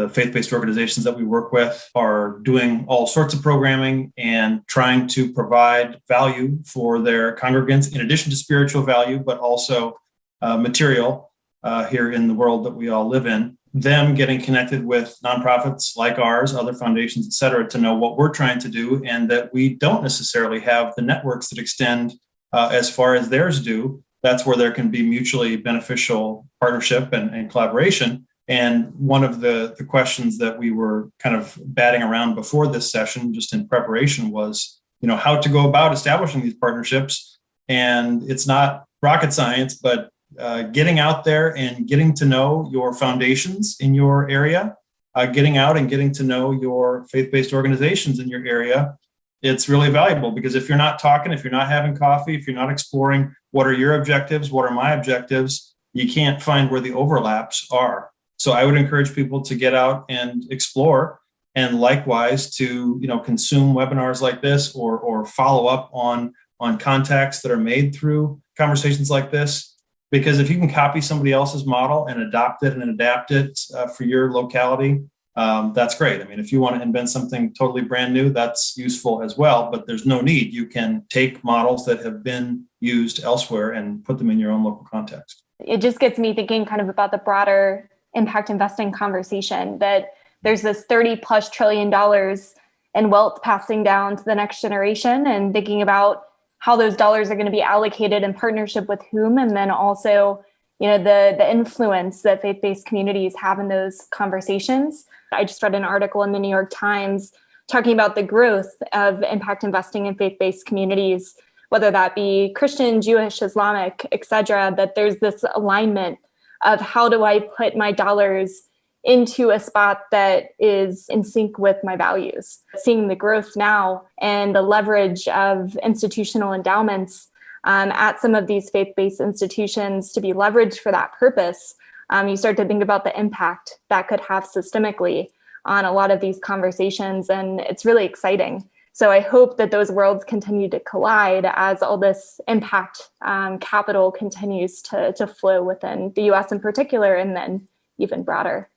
the faith-based organizations that we work with are doing all sorts of programming and trying to provide value for their congregants in addition to spiritual value, but also material here in the world that we all live in. Them getting connected with nonprofits like ours, other foundations, et cetera, to know what we're trying to do, and that we don't necessarily have the networks that extend as far as theirs do. That's where there can be mutually beneficial partnership and collaboration. And one of the questions that we were kind of batting around before this session, just in preparation, was, how to go about establishing these partnerships. And it's not rocket science, but getting out there and getting to know your foundations in your area, getting out and getting to know your faith-based organizations in your area, it's really valuable, because if you're not talking, if you're not having coffee, if you're not exploring what are your objectives, what are my objectives, you can't find where the overlaps are. So I would encourage people to get out and explore, and likewise to consume webinars like this, or follow up on contacts that are made through conversations like this. Because if you can copy somebody else's model and adopt it and adapt it for your locality, that's great. I mean, if you want to invent something totally brand new, that's useful as well, but there's no need. You can take models that have been used elsewhere and put them in your own local context. It just gets me thinking kind of about the broader impact investing conversation, that there's this $30+ trillion in wealth passing down to the next generation, and thinking about how those dollars are going to be allocated in partnership with whom, and then also, the influence that faith-based communities have in those conversations. I just read an article in the New York Times talking about the growth of impact investing in faith-based communities, whether that be Christian, Jewish, Islamic, et cetera, that there's this alignment of how do I put my dollars into a spot that is in sync with my values. Seeing the growth now and the leverage of institutional endowments at some of these faith-based institutions to be leveraged for that purpose, you start to think about the impact that could have systemically on a lot of these conversations, and it's really exciting. So I hope that those worlds continue to collide as all this impact capital continues to flow within the US in particular, and then even broader.